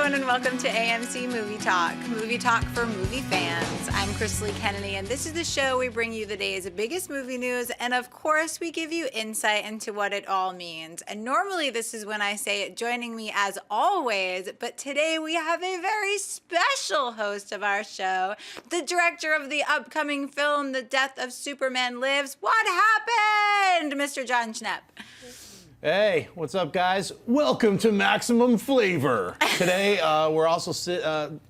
everyone, and welcome to AMC Movie Talk for movie fans. I'm Chrisley Kennedy, and this is the show we bring you the day's biggest movie news, and of course, we give you insight into what it all means. And normally, this is when I say it, joining me as always, but today we have a very special host of our show, the director of the upcoming film, The Death of Superman Lives. What happened, Mr. John Schnepp? Hey, what's up, guys? Welcome to Maximum Flavor. Today, we're also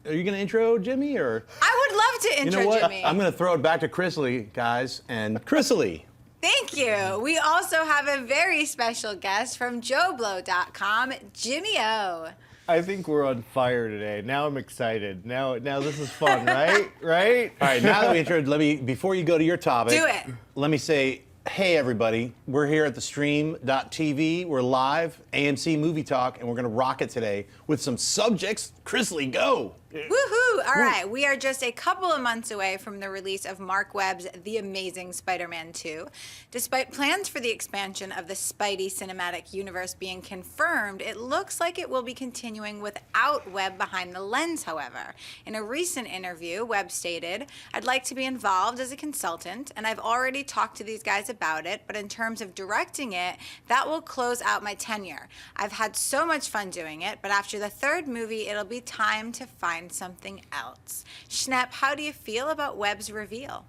are you gonna intro Jimmy or? I would love to intro You know what? Jimmy. I'm gonna throw it back to Chrisley, guys, and Chrisley. Thank you. We also have a very special guest from JoBlo.com, Jimmy O. I think we're on fire today. Now I'm excited. Now this is fun, right? Right? All right, now that we introed, before you go to your topic, Do it. Let me say, hey everybody, we're here at the stream.tv. We're live, AMC Movie Talk, and we're gonna rock it today with some subjects. Chrisley, go! Woohoo! All right, we are just a couple of months away from the release of Marc Webb's The Amazing Spider-Man 2. Despite plans for the expansion of the Spidey cinematic universe being confirmed, it looks like it will be continuing without Webb behind the lens, however. In a recent interview, Webb stated, "I'd like to be involved as a consultant, and I've already talked to these guys about it, but in terms of directing it, that will close out my tenure. I've had so much fun doing it, but after the third movie, it'll be time to find something else." Schnepp, how do you feel about Webb's reveal?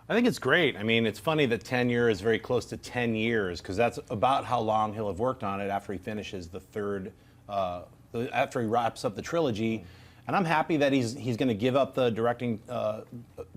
I think it's great. I mean, it's funny that tenure is very close to 10 years, because that's about how long he'll have worked on it after he finishes the third, after he wraps up the trilogy. And I'm happy that he's going to give up the directing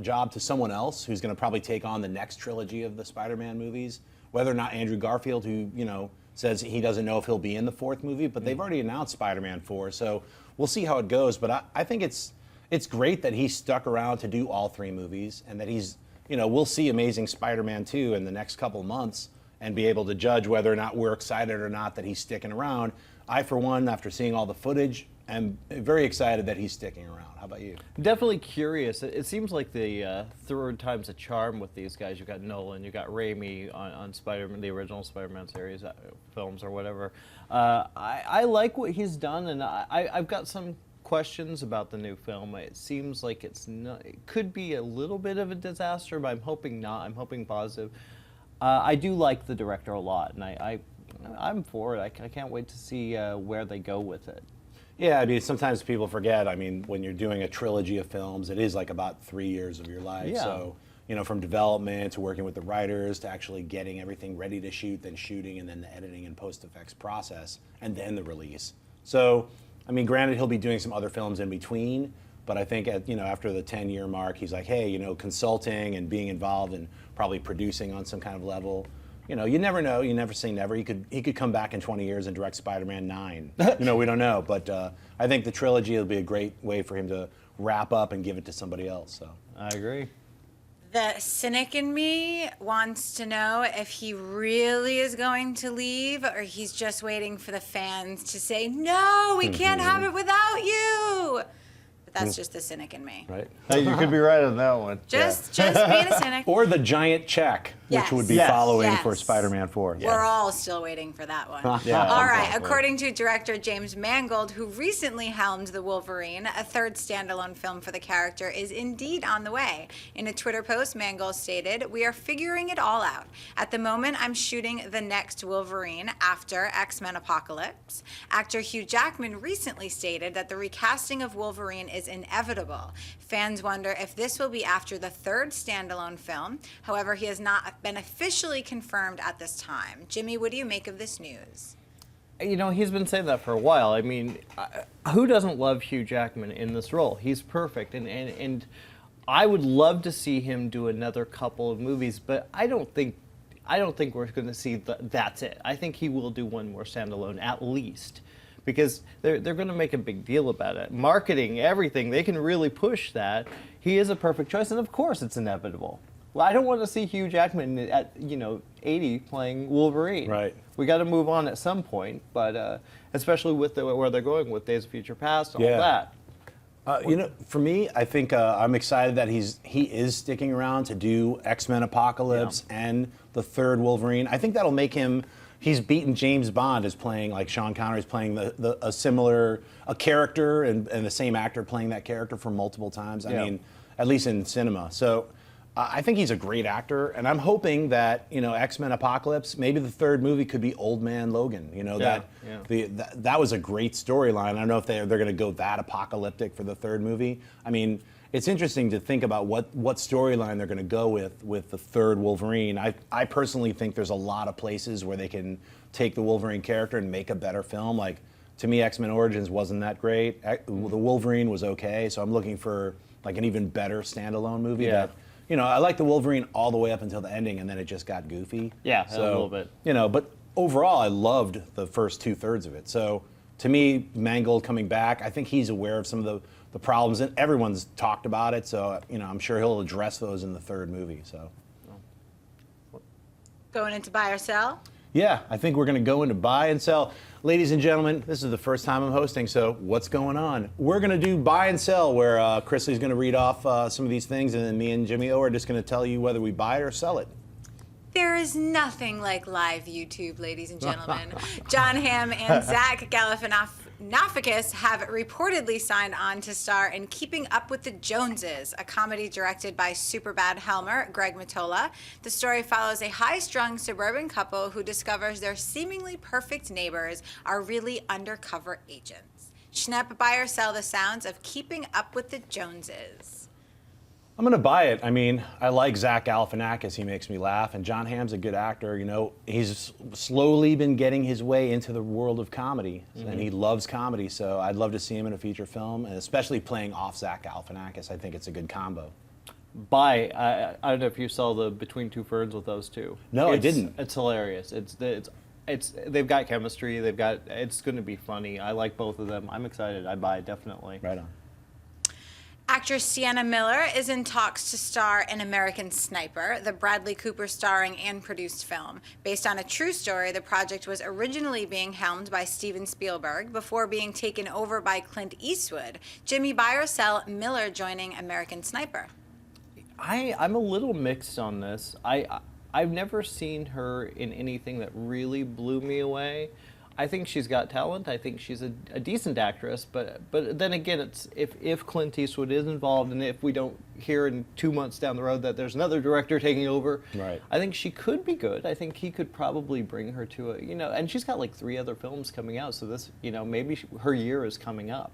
job to someone else who's going to probably take on the next trilogy of the Spider-Man movies. Whether or not Andrew Garfield, who, says he doesn't know if he'll be in the fourth movie, but they've already announced Spider-Man 4, so we'll see how it goes. But I think it's great that he stuck around to do all three movies, and that he's, we'll see Amazing Spider-Man 2 in the next couple of months and be able to judge whether or not we're excited or not that he's sticking around. I, for one, after seeing all the footage, am very excited that he's sticking around. How about you? Definitely curious. It seems like the third time's a charm with these guys. You've got Nolan, you've got Raimi on Spider-Man, the original Spider-Man series films or whatever. I like what he's done, and I've got some questions about the new film. It seems like it could be a little bit of a disaster, but I'm hoping not. I'm hoping positive. I do like the director a lot, and I'm for it. I can't wait to see where they go with it. Yeah, I mean, sometimes people forget, I mean, when you're doing a trilogy of films, it is like about 3 years of your life. Yeah. So, from development to working with the writers to actually getting everything ready to shoot, then shooting, and then the editing and post-effects process, and then the release. So, I mean, granted, he'll be doing some other films in between, but I think after the 10-year mark, he's like, hey, consulting and being involved and probably producing on some kind of level. You never know. You never say never. He could come back in 20 years and direct Spider-Man 9. We don't know. But I think the trilogy will be a great way for him to wrap up and give it to somebody else. So I agree. The cynic in me wants to know if he really is going to leave, or he's just waiting for the fans to say, "No, we can't have it without you." But that's just the cynic in me. right. Hey, you could be right on that one. Just being a cynic. Or the giant check, Yes. which would be Yes. following Yes. for Spider-Man 4. We're all still waiting for that one. Yeah, All right. exactly. According to director James Mangold, who recently helmed The Wolverine, a third standalone film for the character is indeed on the way. In a Twitter post, Mangold stated, "We are figuring it all out. At the moment, I'm shooting the next Wolverine after X-Men Apocalypse." Actor Hugh Jackman recently stated that the recasting of Wolverine is inevitable. Fans wonder if this will be after the third standalone film. However, he has not been officially confirmed at this time. Jimmy, what do you make of this news? He's been saying that for a while. I mean, who doesn't love Hugh Jackman in this role? He's perfect, and I would love to see him do another couple of movies, but I don't think we're going to see that's it. I think he will do one more standalone at least, because they're going to make a big deal about it. Marketing, everything, they can really push that. He is a perfect choice, and of course it's inevitable. Well, I don't want to see Hugh Jackman at 80 playing Wolverine. Right. We got to move on at some point, but especially with where they're going with Days of Future Past, all that. For me, I think I'm excited that he is sticking around to do X-Men Apocalypse and the third Wolverine. I think that'll make him he's beaten James Bond as playing, like Sean Connery's playing a similar character and the same actor playing that character for multiple times. I mean, at least in cinema. So I think he's a great actor, and I'm hoping that, you know, X-Men Apocalypse, maybe the third movie could be Old Man Logan. You know, that was a great storyline. I don't know if they're going to go that apocalyptic for the third movie. I mean, it's interesting to think about what storyline they're going to go with the third Wolverine. I personally think there's a lot of places where they can take the Wolverine character and make a better film. Like, to me, X-Men Origins wasn't that great. The Wolverine was okay, so I'm looking for like an even better standalone movie. Yeah. That, you know, I like the Wolverine all the way up until the ending, and then it just got goofy. Yeah, so, a little bit. You know, but overall, I loved the first 2/3 of it. So to me, Mangold coming back, I think he's aware of some of the problems, and everyone's talked about it. So, you know, I'm sure he'll address those in the third movie. So, Going into buy or sell? yeah, I think we're going to go into buy and sell. Ladies and gentlemen, this is the first time I'm hosting, so what's going on? We're going to do buy and sell, where Chrisley's going to read off some of these things, and then me and Jimmy O are just going to tell you whether we buy it or sell it. There is nothing like live YouTube, ladies and gentlemen. John Hamm and Zach Galifianakis have reportedly signed on to star in Keeping Up with the Joneses, a comedy directed by Superbad Helmer, Greg Mottola. The story follows a high-strung suburban couple who discovers their seemingly perfect neighbors are really undercover agents. Schnepp, buy or sell the sounds of Keeping Up with the Joneses? I'm going to buy it. I mean, I like Zach Galifianakis. He makes me laugh. And John Hamm's a good actor. You know, he's slowly been getting his way into the world of comedy. And he loves comedy. So I'd love to see him in a feature film, and especially playing off Zach Galifianakis. I think it's a good combo. Buy. I don't know if you saw the Between Two Ferns with those two. No, I didn't. It's hilarious. It's they've got chemistry. It's going to be funny. I like both of them. I'm excited. I buy, definitely. Right on. Actress Sienna Miller is in talks to star in American Sniper, the Bradley Cooper starring and produced film. Based on a true story, the project was originally being helmed by Steven Spielberg before being taken over by Clint Eastwood. Jimmy, buy or sell Miller joining American Sniper? I'm a little mixed on this. I've never seen her in anything that really blew me away. I think she's got talent. I think she's a decent actress, but then again, it's if Clint Eastwood is involved, and if we don't hear in 2 months down the road that there's another director taking over, right, I think she could be good. I think he could probably bring her to and she's got like 3 other films coming out, so this, maybe her year is coming up.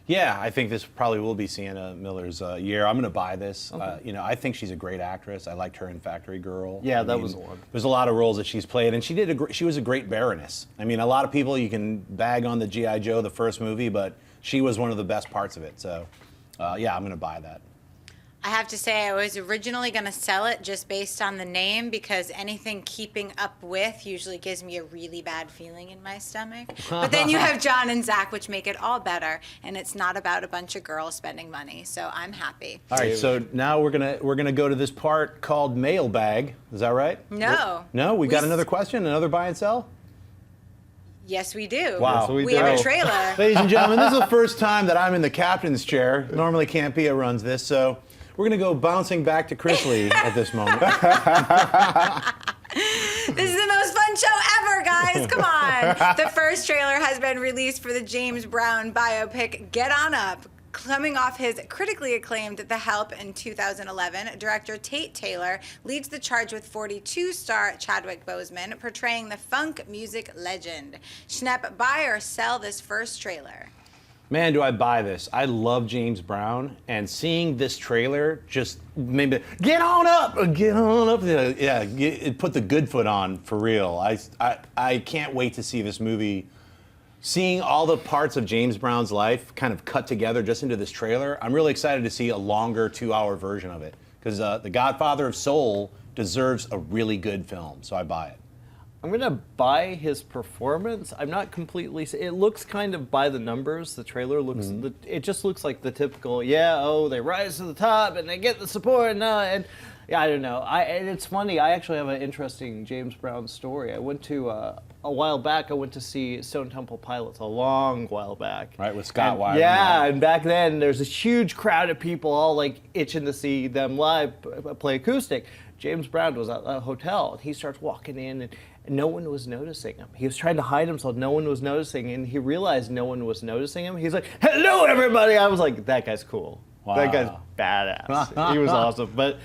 Yeah, I think this probably will be Sienna Miller's year. I'm going to buy this. Okay. I think she's a great actress. I liked her in Factory Girl. Yeah, that was the one. There's a lot of roles that she's played, and she was a great Baroness. I mean, a lot of people, you can bag on the G.I. Joe, the first movie, but she was one of the best parts of it. So, yeah, I'm going to buy that. I have to say, I was originally going to sell it just based on the name, because anything Keeping Up With usually gives me a really bad feeling in my stomach. But then you have John and Zach, which make it all better, and it's not about a bunch of girls spending money, so I'm happy. All right, so now we're gonna go to this part called mailbag. Is that right? No. No, we got another question, another buy and sell? Yes, we do. Wow. Yes, we have a trailer. Ladies and gentlemen, this is the first time that I'm in the captain's chair. Normally Campia runs this, so we're going to go bouncing back to Chrisley at this moment. This is the most fun show ever, guys. Come on. The first trailer has been released for the James Brown biopic Get On Up. Coming off his critically acclaimed The Help in 2011, director Tate Taylor leads the charge with 42-star Chadwick Boseman portraying the funk music legend. Schnepp, buy or sell this first trailer? Man, do I buy this. I love James Brown, and seeing this trailer just made me, get on up. Yeah, it put the good foot on, for real. I can't wait to see this movie. Seeing all the parts of James Brown's life kind of cut together just into this trailer, I'm really excited to see a longer 2-hour version of it, because The Godfather of Soul deserves a really good film, so I buy it. I'm going to buy his performance. I'm not completely... It looks kind of by the numbers. The trailer looks... It just looks like the typical, they rise to the top and they get the support. And yeah, I don't know. And it's funny. I actually have an interesting James Brown story. I went to... a while back, I went to see Stone Temple Pilots a long while back. Right, with Scott Weiland. Yeah, and back then, there's this huge crowd of people all like itching to see them live play acoustic. James Brown was at a hotel, and he starts walking in, and no one was noticing him. He was trying to hide himself. No one was noticing, and he realized no one was noticing him. He's like, "Hello, everybody!" I was like, "That guy's cool. Wow. That guy's badass." He was awesome. But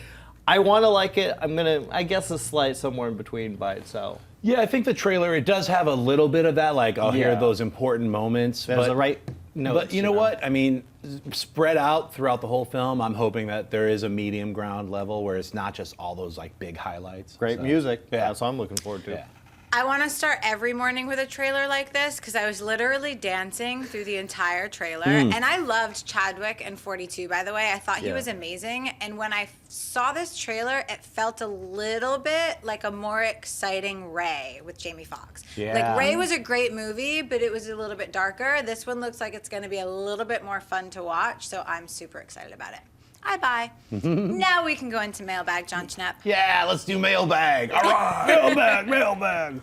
I want to like it. I guess, a slight somewhere in between by itself. Yeah, I think the trailer, it does have a little bit of that, like, I'll hear those important moments. There's the right notes. But you know what? I mean, spread out throughout the whole film, I'm hoping that there is a medium ground level where it's not just all those like big highlights. Great So, music. Yeah. That's what I'm looking forward to. Yeah. I want to start every morning with a trailer like this because I was literally dancing through the entire trailer. And I loved Chadwick in 42, by the way. I thought he was amazing. And when I saw this trailer, it felt a little bit like a more exciting Ray with Jamie Foxx. Yeah. Like, Ray was a great movie, but it was a little bit darker. This one looks like it's going to be a little bit more fun to watch, so I'm super excited about it. I buy. Now we can go into mailbag, John Schnepp. Yeah, let's do mailbag. All right, mailbag, mailbag.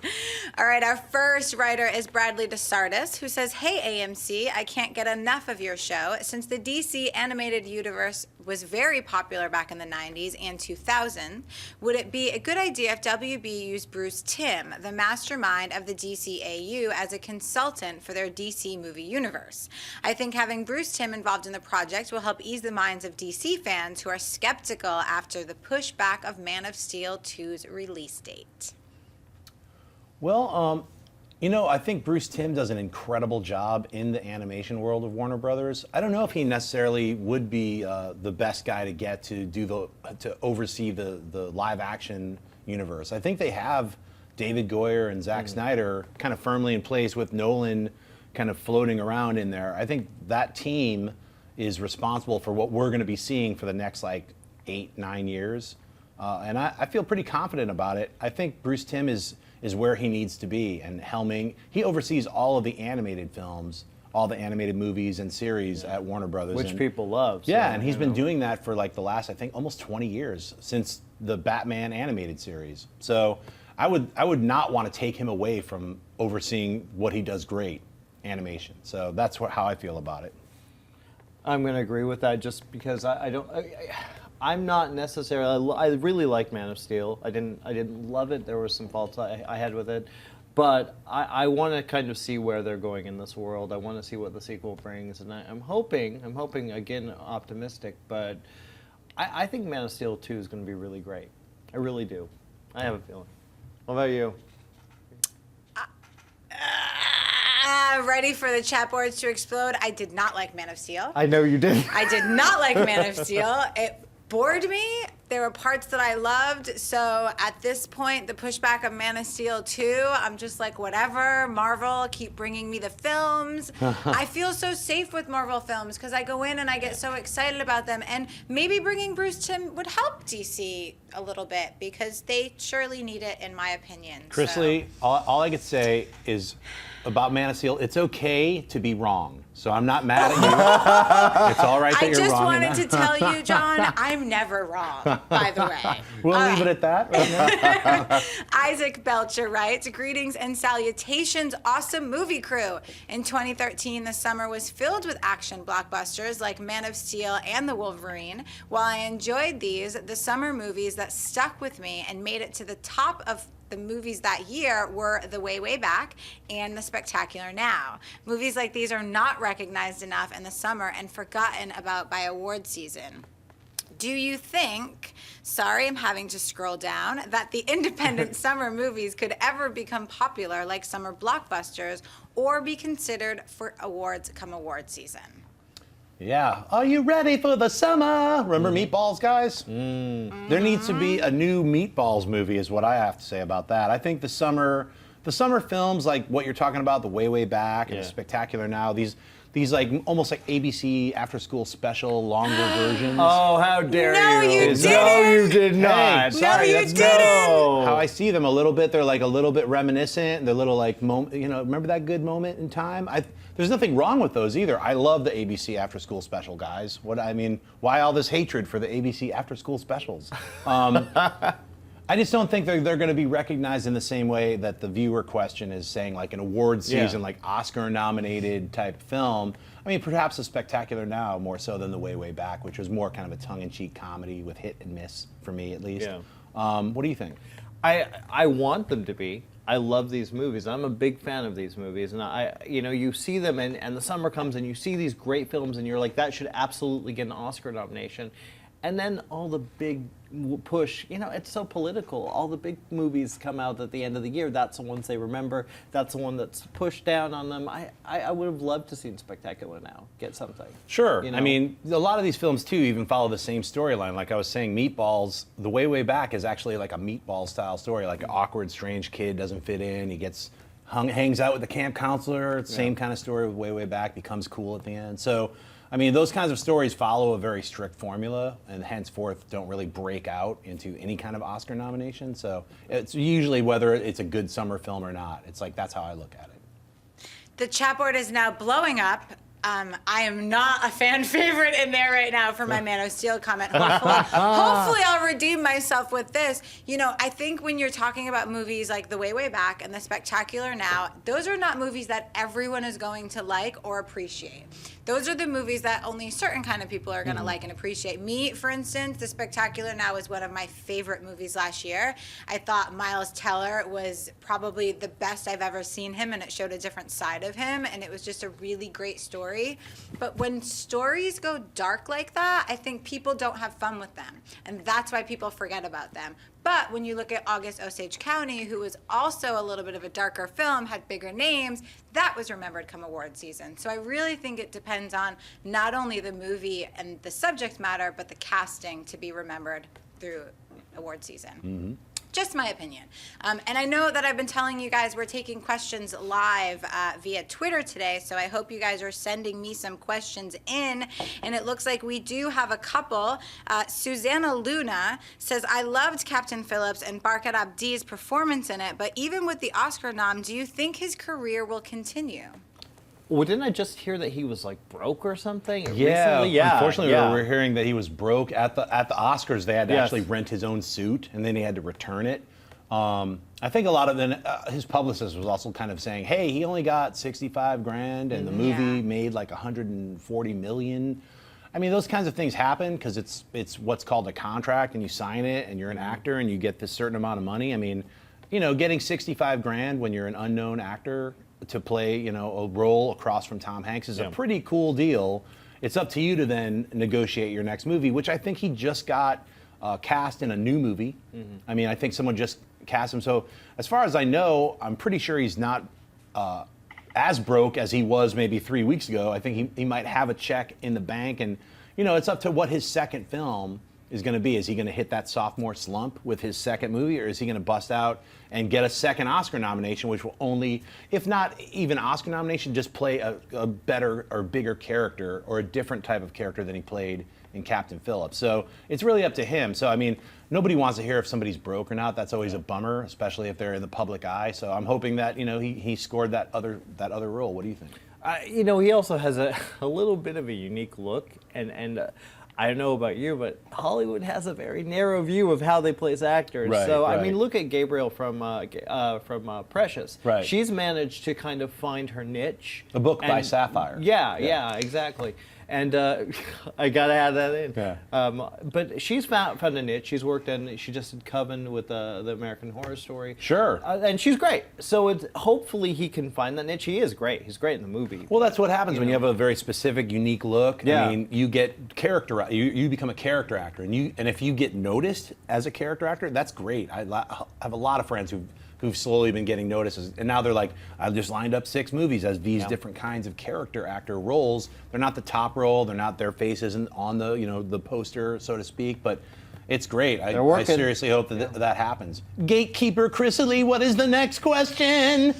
All right, our first writer is Bradley DeSartis, who says, "Hey AMC, I can't get enough of your show. Since the DC animated universe was very popular back in the 90s and 2000, would it be a good idea if WB used Bruce Timm, the mastermind of the DCAU, as a consultant for their DC movie universe? I think having Bruce Timm involved in the project will help ease the minds of DC fans who are skeptical after the pushback of Man of Steel 2's release date." Well, you know, I think Bruce Timm does an incredible job in the animation world of Warner Brothers. I don't know if he necessarily would be the best guy to get to to oversee the live action universe. I think they have David Goyer and Zack Snyder kind of firmly in place with Nolan kind of floating around in there. I think that team is responsible for what we're going to be seeing for the next like 8-9 years. And I feel pretty confident about it. I think Bruce Timm is where he needs to be, and helming. He oversees all of the animated films, all the animated movies and series at Warner Brothers. Which people love. So, Yeah, and he's been doing that for like the last, I think, almost 20 years, since the Batman animated series. So I would not want to take him away from overseeing what he does great, animation. So that's how I feel about it. I'm going to agree with that just because I'm not necessarily. I really like Man of Steel. I didn't love it. There were some faults I had with it, but I want to kind of see where they're going in this world. I want to see what the sequel brings, and I'm hoping again, optimistic, but I think Man of Steel 2 is going to be really great. I really do. I have a feeling. What about you? Ready for the chat boards to explode? I did not like Man of Steel. I know you did. I did not like Man of Steel. It bored me. There were parts that I loved. So at this point, the pushback of Man of Steel 2, I'm just like, whatever. Marvel, keep bringing me the films. I feel so safe with Marvel films because I go in and I get so excited about them. And maybe bringing Bruce Timm would help DC a little bit because they surely need it, in my opinion. Chris So- Lee, all I could say is about Man of Steel, it's okay to be wrong. So I'm not mad at you. It's all right that I you're just wrong. wanted to tell you, John, I'm never wrong, by the way. We'll leave it at that right now. Isaac Belcher writes, "Greetings and salutations, awesome movie crew. In 2013, the summer was filled with action blockbusters like Man of Steel and The Wolverine. While I enjoyed these, the summer movies that stuck with me and made it to the top of the movies that year were The Way, Way Back and The Spectacular Now. Movies like these are not recognized enough in the summer and forgotten about by award season. Do you think, sorry I'm having to scroll down, that the independent summer movies could ever become popular like summer blockbusters or be considered for awards come award season?" Yeah. Are you ready for the summer? Remember Meatballs, guys? There needs to be a new Meatballs movie, is what I have to say about that. I think the summer films, like what you're talking about, The Way, Way Back and The Spectacular Now, these like almost like ABC after school special, longer versions. Oh, how dare No, you! you No, you did not. Hey, No, you that's didn't. no. How I see them a little bit, they're like a little bit reminiscent. They're little like remember that good moment in time? There's nothing wrong with those either. I love the ABC after school special, guys. Why all this hatred for the ABC after school specials? I just don't think they're going to be recognized in the same way that the viewer question is saying, like an award season, like Oscar-nominated type film. I mean, perhaps The Spectacular Now more so than The Way, Way Back, which was more kind of a tongue-in-cheek comedy with hit and miss for me, at least. Yeah. What do you think? I want them to be. I love these movies. I'm a big fan of these movies, and you see them, and the summer comes, and you see these great films, and you're like, that should absolutely get an Oscar nomination. And then all the big push, it's so political. All the big movies come out at the end of the year. That's the ones they remember. That's the one that's pushed down on them. I would have loved to see Spectacular Now get something. Sure. I mean, a lot of these films, too, even follow the same storyline. Like I was saying, Meatballs, the way back is actually like a Meatball-style story. Like an awkward, strange kid doesn't fit in. He gets hangs out with the camp counselor. It's the same kind of story with way back. Becomes cool at the end. So, I mean, those kinds of stories follow a very strict formula and henceforth don't really break out into any kind of Oscar nomination. So it's usually whether it's a good summer film or not. It's like, that's how I look at it. The chat board is now blowing up. I am not a fan favorite in there right now for my Man of Steel comment. Hopefully I'll redeem myself with this. I think when you're talking about movies like The Way Back and The Spectacular Now, those are not movies that everyone is going to like or appreciate. Those are the movies that only certain kind of people are going to like and appreciate. Me, for instance, The Spectacular Now was one of my favorite movies last year. I thought Miles Teller was probably the best I've ever seen him, and it showed a different side of him, and it was just a really great story. But when stories go dark like that, I think people don't have fun with them, and that's why people forget about them. But when you look at August Osage County, who was also a little bit of a darker film, had bigger names, that was remembered come award season. So I really think it depends on not only the movie and the subject matter, but the casting to be remembered through award season. Mm-hmm. Just my opinion. And I know that I've been telling you guys we're taking questions live via Twitter today, so I hope you guys are sending me some questions in. And it looks like we do have a couple. Susanna Luna says, I loved Captain Phillips and Barkat Abdi's performance in it, but even with the Oscar nom, do you think his career will continue? Well, didn't I just hear that he was like broke or something Yeah, recently? Yeah. Unfortunately, we're hearing that he was broke at the Oscars. They had to actually rent his own suit, and then he had to return it. I think a lot of his publicist was also kind of saying, "Hey, he only got $65,000, and the movie made like $140 million." I mean, those kinds of things happen because it's what's called a contract, and you sign it, and you're an actor, and you get this certain amount of money. I mean, getting $65,000 when you're an unknown actor to play, a role across from Tom Hanks is a pretty cool deal. It's up to you to then negotiate your next movie, which I think he just got cast in a new movie. Mm-hmm. I mean, I think someone just cast him. So as far as I know, I'm pretty sure he's not as broke as he was maybe 3 weeks ago. I think he might have a check in the bank, and it's up to what his second film is going to be. Is he going to hit that sophomore slump with his second movie, or is he going to bust out and get a second Oscar nomination, which will only, if not even Oscar nomination, just play a better or bigger character or a different type of character than he played in Captain Phillips. So it's really up to him. So, I mean, nobody wants to hear if somebody's broke or not. That's always a bummer, especially if they're in the public eye. So I'm hoping that, he scored that other role. What do you think? He also has a little bit of a unique look, and I don't know about you, but Hollywood has a very narrow view of how they place actors. Right, so, right. I mean, look at Gabriel from Precious. Right. She's managed to kind of find her niche. A book by Sapphire. Yeah, exactly. And I got to add that in. Yeah. But she's found a niche. She just did Coven with the American Horror Story. Sure. And she's great. So hopefully he can find that niche. He is great. He's great in the movie. Well, that's what happens when you have a very specific, unique look. Yeah. I mean, you get character. You become a character actor, and if you get noticed as a character actor, that's great. I have a lot of friends who've slowly been getting notices, and now they're like, I've just lined up 6 movies as these different kinds of character actor roles. They're not the top role, their face isn't on the poster, so to speak, but it's great. I seriously hope that happens. Gatekeeper Chrysalie, what is the next question?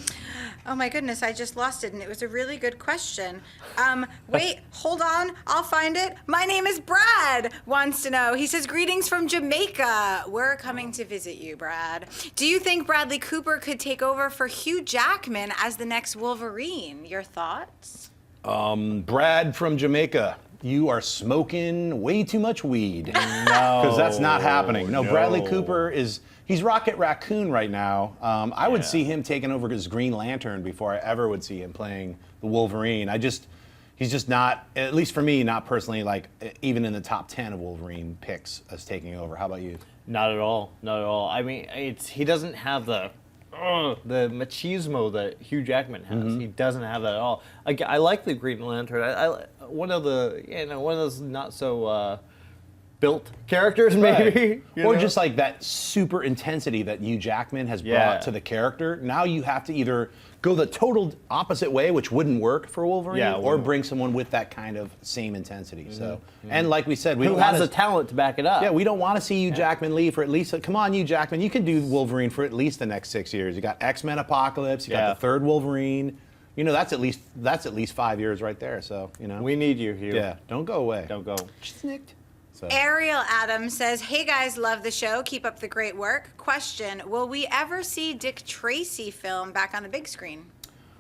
Oh my goodness, I just lost it, and it was a really good question. Wait, hold on, I'll find it. My name is Brad, wants to know. He says, greetings from Jamaica. We're coming to visit you, Brad. Do you think Bradley Cooper could take over for Hugh Jackman as the next Wolverine? Your thoughts? Brad from Jamaica, you are smoking way too much weed. No. Because that's not happening. No, Bradley Cooper he's Rocket Raccoon right now. I would see him taking over as Green Lantern before I ever would see him playing the Wolverine. he's just not, at least for me, not personally, like even in the top 10 of Wolverine picks as taking over. How about you? Not at all. Not at all. I mean, he doesn't have the machismo that Hugh Jackman has. He doesn't have that at all. I like the Green Lantern. One of those not so built characters, maybe. Right. Or just like that super intensity that Hugh Jackman has brought to the character. Now you have to either go the total opposite way, which wouldn't work for Wolverine, or bring someone with that kind of same intensity. So, and like we said, who has the talent to back it up? Yeah, we don't want to see Hugh Jackman leave for at least. Come on, Hugh Jackman, you can do Wolverine for at least the next 6 years. You got X-Men Apocalypse, you got the third Wolverine. You know, that's at least 5 years right there. So, you know, we need you, Hugh. Yeah, don't go away. Don't go. Snicked. So. Ariel Adams says, "Hey guys, love the show. Keep up the great work. Question: will we ever see Dick Tracy film back on the big screen?"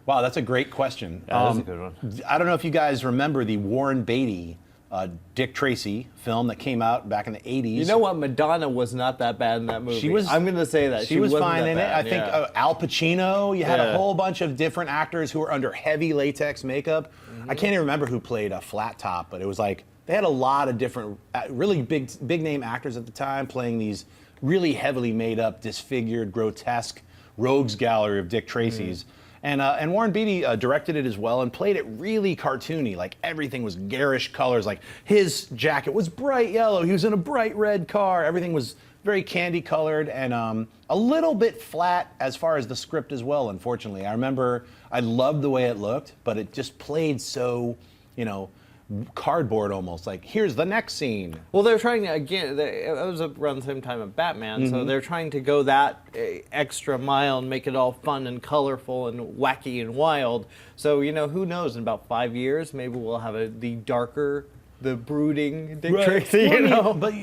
Wow, that's a great question. That's a good one. I don't know if you guys remember the Warren Beatty, Dick Tracy film that came out back in the 80s. You know what? Madonna was not that bad in that movie. She was. I'm going to say that. She was wasn't fine that in it. bad, I think Al Pacino. You had a Yeah. whole bunch of different actors who were under heavy latex makeup. I can't even remember who played a Flat Top, but it was like they had a lot of different, really big name actors at the time playing these really heavily made up, disfigured, grotesque rogues gallery of Dick Tracy's. And Warren Beatty directed it as well and played it really cartoony. Like everything was garish colors. Like his jacket was bright yellow. He was in a bright red car. Everything was very candy colored and a little bit flat as far as the script as well, unfortunately. I remember I loved the way it looked, but it just played so, you know, cardboard almost. Like, here's the next scene. Well, they're trying to, again, it was around the same time of Batman, so they're trying to go that extra mile and make it all fun and colorful and wacky and wild. So, you know, who knows, in about 5 years, maybe we'll have the darker, the brooding Dick Tracy, Well, you know? But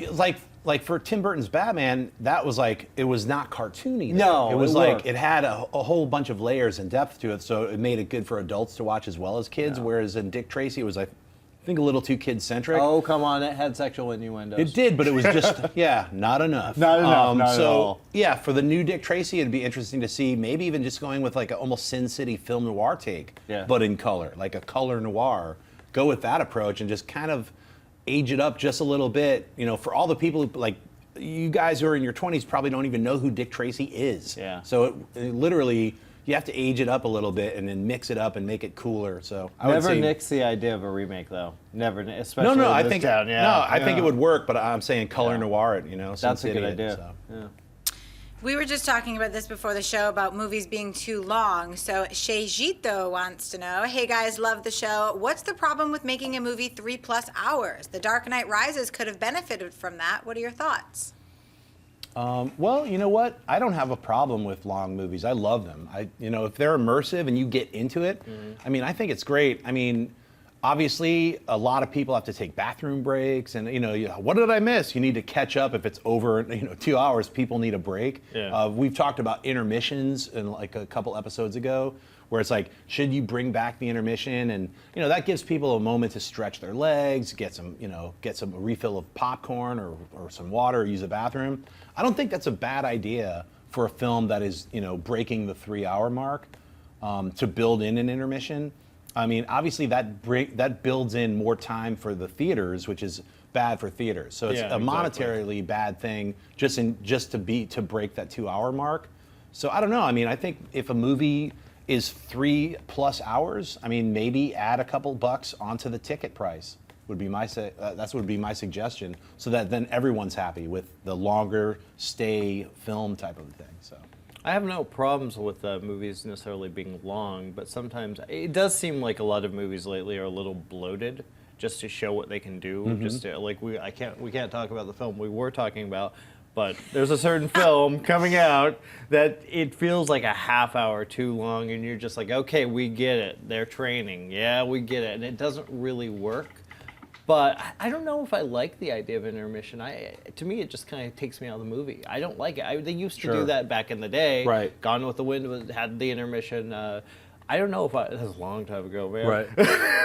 like for Tim Burton's Batman, that was like, it was not cartoony. No, it was it like, worked. it had a whole bunch of layers and depth to it, so it made it good for adults to watch as well as kids, whereas in Dick Tracy, it was like, I think a little too kid-centric. Oh, come on, it had sexual innuendos. It did, but it was just, not enough. Not enough, not so, at all. Yeah, for the new Dick Tracy, it'd be interesting to see maybe even just going with like an almost Sin City film noir take, but in color, like a color noir. Go with that approach and just kind of age it up just a little bit. You know, for all the people who, like, you guys who are in your 20s probably don't even know who Dick Tracy is. Yeah. So it literally, you have to age it up a little bit and then mix it up and make it cooler. So I would Never say, nix the idea of a remake, though. Never, especially no, in I this think town. Yeah. no, I think it would work, but I'm saying color noir it. You know, Sin That's a City good it, idea. so. Yeah. We were just talking about this before the show about movies being too long. So Shejito wants to know, hey guys, love the show. What's the problem with making a movie 3+ hours? The Dark Knight Rises could have benefited from that. What are your thoughts? Well, you know what? I don't have a problem with long movies. I love them. If they're immersive and you get into it, I mean, I think it's great. I mean, obviously, a lot of people have to take bathroom breaks, and what did I miss? You need to catch up. If it's over, 2 hours, people need a break. Yeah. We've talked about intermissions in like a couple episodes ago, where it's like, should you bring back the intermission? And that gives people a moment to stretch their legs, get some refill of popcorn or some water, or use the bathroom. I don't think that's a bad idea for a film that is breaking the 3-hour mark, to build in an intermission. I mean, obviously that builds in more time for the theaters, which is bad for theaters. So it's a monetarily bad thing just to break that 2-hour mark. So I don't know. I mean, I think if a movie is 3+ hours, I mean, maybe add a couple bucks onto the ticket price would be my suggestion, so that then everyone's happy with the longer stay film type of thing. So. I have no problems with movies necessarily being long, but sometimes it does seem like a lot of movies lately are a little bloated, just to show what they can do. Just to, like we can't talk about the film we were talking about, but there's a certain film coming out that it feels like a half hour too long, and you're just like, okay, we get it. They're training, yeah, we get it, and it doesn't really work. But I don't know if I like the idea of intermission. To me, it just kind of takes me out of the movie. I don't like it. They used to do that back in the day. Right. Gone with the Wind had the intermission. I don't know if this is a long time ago, man. Right.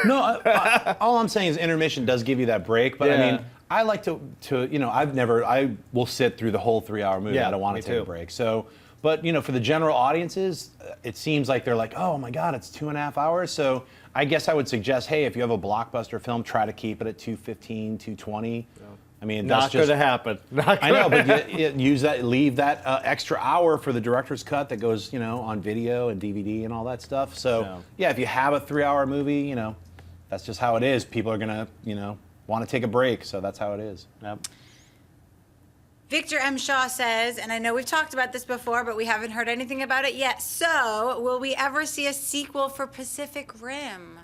No, all I'm saying is intermission does give you that break. But I mean, I like to I will sit through the whole 3-hour movie. Yeah, I don't want me to take too. a break. So, but for the general audiences, it seems like they're like, oh my God, it's 2.5 hours. So I guess I would suggest, hey, if you have a blockbuster film, try to keep it at 215, 220. I mean, that's Not going just to happen. I know, but use that, leave that extra hour for the director's cut that goes, on video and DVD and all that stuff. So, yeah, if you have a 3-hour movie, that's just how it is. People are gonna, want to take a break, so that's how it is. Yep. Victor M. Shaw says, and I know we've talked about this before, but we haven't heard anything about it yet. So, will we ever see a sequel for Pacific Rim?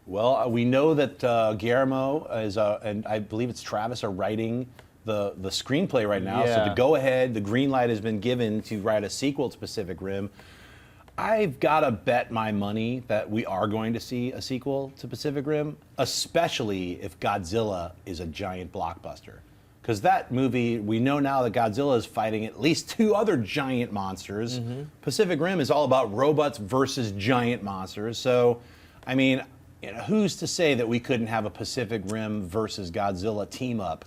Well, we know that Guillermo is, and I believe it's Travis, are writing the screenplay right now. So Yeah. to go ahead, the green light has been given to write a sequel to Pacific Rim. I've got to bet my money that we are going to see a sequel to Pacific Rim, especially if Godzilla is a giant blockbuster. Because that movie, we know now that Godzilla is fighting at least 2 other giant monsters. Pacific Rim is all about robots versus giant monsters. So, I mean, who's to say that we couldn't have a Pacific Rim versus Godzilla team up?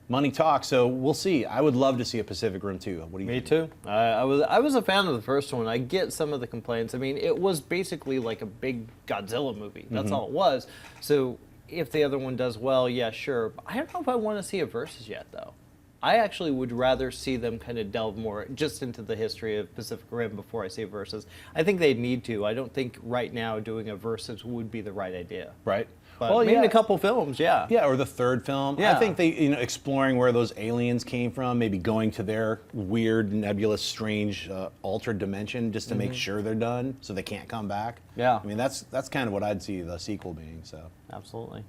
Money talks. So we'll see. I would love to see a Pacific Rim 2. What do you think? Me too. I was a fan of the first one. I get some of the complaints. I mean, it was basically like a big Godzilla movie. That's all it was. So if the other one does well, yeah, sure. But I don't know if I want to see a versus yet, though. I actually would rather see them kind of delve more just into the history of Pacific Rim before I see a versus. I think they'd need to. I don't think right now doing a versus would be the right idea. Right. But maybe in a couple films, yeah. Yeah, or the third film. Yeah. I think they, exploring where those aliens came from, maybe going to their weird, nebulous, strange, altered dimension just to make sure they're done, so they can't come back. Yeah. I mean, that's kind of what I'd see the sequel being. So. Absolutely.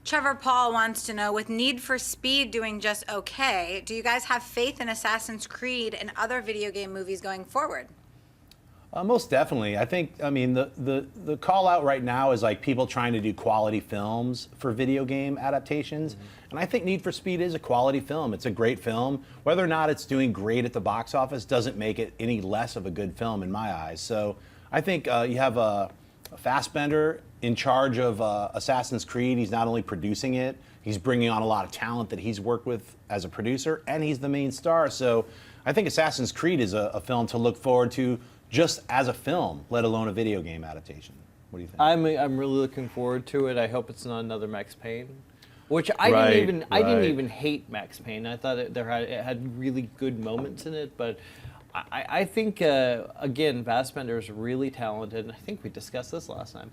Trevor Paul wants to know, with Need for Speed doing just okay, do you guys have faith in Assassin's Creed and other video game movies going forward? Most definitely. I think, the call out right now is like people trying to do quality films for video game adaptations. And I think Need for Speed is a quality film. It's a great film. Whether or not it's doing great at the box office doesn't make it any less of a good film in my eyes. So I think you have a Fassbender in charge of Assassin's Creed. He's not only producing it, he's bringing on a lot of talent that he's worked with as a producer, and he's the main star. So I think Assassin's Creed is a film to look forward to just as a film, let alone a video game adaptation. What do you think? I'm really looking forward to it. I hope it's not another Max Payne, which I Right, didn't even hate Max Payne. I thought it had really good moments in it, but I think again, Fassbender is really talented, and I think we discussed this last time.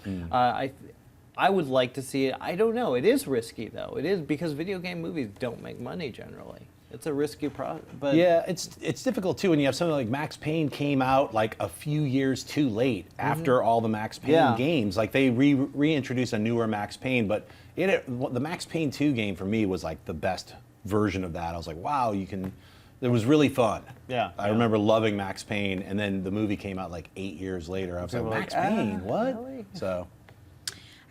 I would like to see it. I don't know. It is risky though. It is because video game movies don't make money generally. It's a risky but yeah, it's difficult too when you have something like Max Payne came out like a few years too late after all the Max Payne games. Like they reintroduced a newer Max Payne, but the Max Payne 2 game for me was like the best version of that. I was like, wow, it was really fun. Yeah. I remember loving Max Payne, and then the movie came out like 8 years later. I was like, Max Payne, what? Really? So.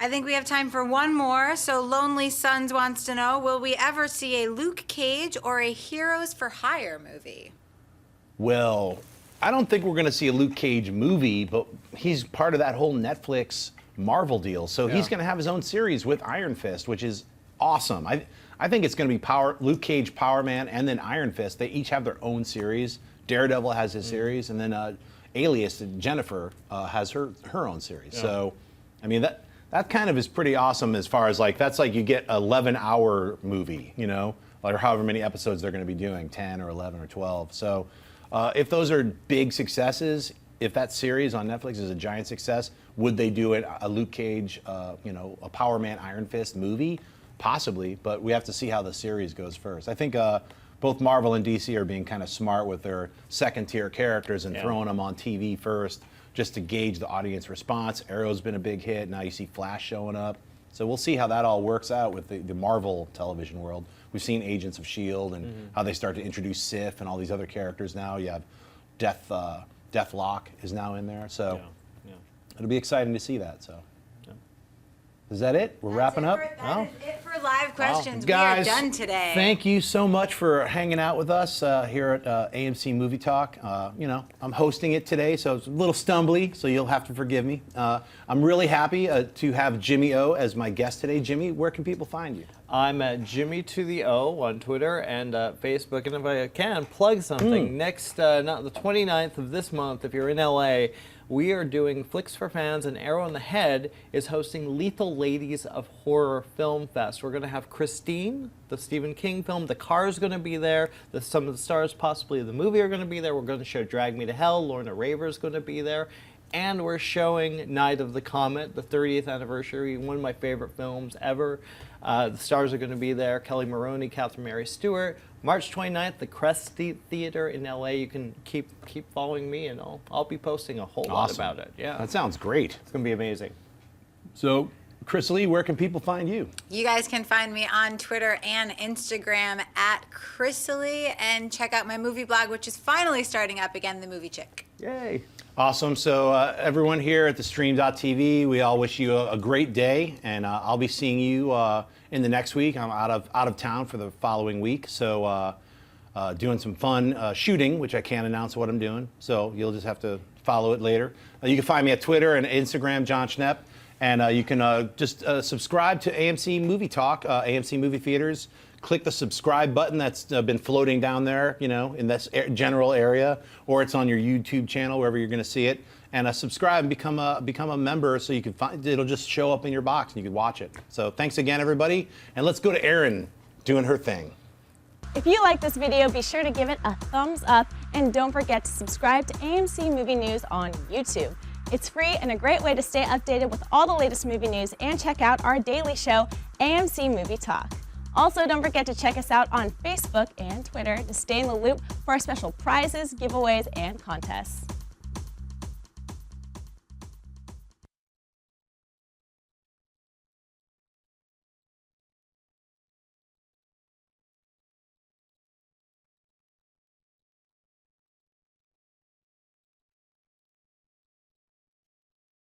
I think we have time for one more. So Lonely Sons wants to know, will we ever see a Luke Cage or a Heroes for Hire movie? Well, I don't think we're going to see a Luke Cage movie, but he's part of that whole Netflix Marvel deal. So he's going to have his own series with Iron Fist, which is awesome. I think it's going to be Luke Cage, Power Man, and then Iron Fist. They each have their own series. Daredevil has his series, and then Alias, Jennifer, has her own series. Yeah. So, I mean, that kind of is pretty awesome as far as like, that's like you get an 11-hour movie, or however many episodes they're going to be doing, 10 or 11 or 12. So if those are big successes, if that series on Netflix is a giant success, would they do a Luke Cage, a Power Man Iron Fist movie? Possibly, but we have to see how the series goes first. I think both Marvel and DC are being kind of smart with their second-tier characters and throwing them on TV first, just to gauge the audience response. Arrow's been a big hit. Now you see Flash showing up. So we'll see how that all works out with the Marvel television world. We've seen Agents of S.H.I.E.L.D. and how they start to introduce Sif and all these other characters now. You have Deathlock is now in there. So it'll be exciting to see that. So is that it? We're wrapping up? That is it for live questions. Guys, we are done today. Thank you so much for hanging out with us here at AMC Movie Talk. I'm hosting it today, so it's a little stumbly, so you'll have to forgive me. I'm really happy to have Jimmy O as my guest today. Jimmy, where can people find you? I'm at Jimmy to the O on Twitter and Facebook. And if I can, plug something. Next, not the 29th of this month, if you're in LA, we are doing Flicks for Fans, and Arrow in the Head is hosting Lethal Ladies of Horror Film Fest. We're going to have Christine, the Stephen King film. The Car's going to be there. Some of the stars possibly of the movie are going to be there. We're going to show Drag Me to Hell. Lorna Raver's going to be there. And we're showing Night of the Comet, the 30th anniversary, one of my favorite films ever. The stars are going to be there. Kelly Maroney, Catherine Mary Stewart. March 29th, the Crest Theater in LA. You can keep following me, and I'll be posting a whole lot about it. Yeah, That sounds great. it's going to be amazing. So, Chris Lee, where can people find you? You guys can find me on Twitter and Instagram at Chrisley, and check out my movie blog, which is finally starting up again, The Movie Chick. Yay. Awesome. So everyone here at the Stream.tv, we all wish you a great day, and I'll be seeing you in the next week. I'm out of town for the following week, so doing some fun shooting, which I can't announce what I'm doing. So you'll just have to follow it later. You can find me at Twitter and Instagram, John Schnepp, and you can just subscribe to AMC Movie Talk, AMC Movie Theaters. Click the subscribe button that's been floating down there, in this general area, or it's on your YouTube channel, wherever you're going to see it. And subscribe and become a member, so you can find it'll just show up in your box and you can watch it. So thanks again, everybody, and let's go to Erin doing her thing. If you like this video, be sure to give it a thumbs up, and don't forget to subscribe to AMC Movie News on YouTube. It's free and a great way to stay updated with all the latest movie news, and check out our daily show, AMC Movie Talk. Also, don't forget to check us out on Facebook and Twitter to stay in the loop for our special prizes, giveaways, and contests.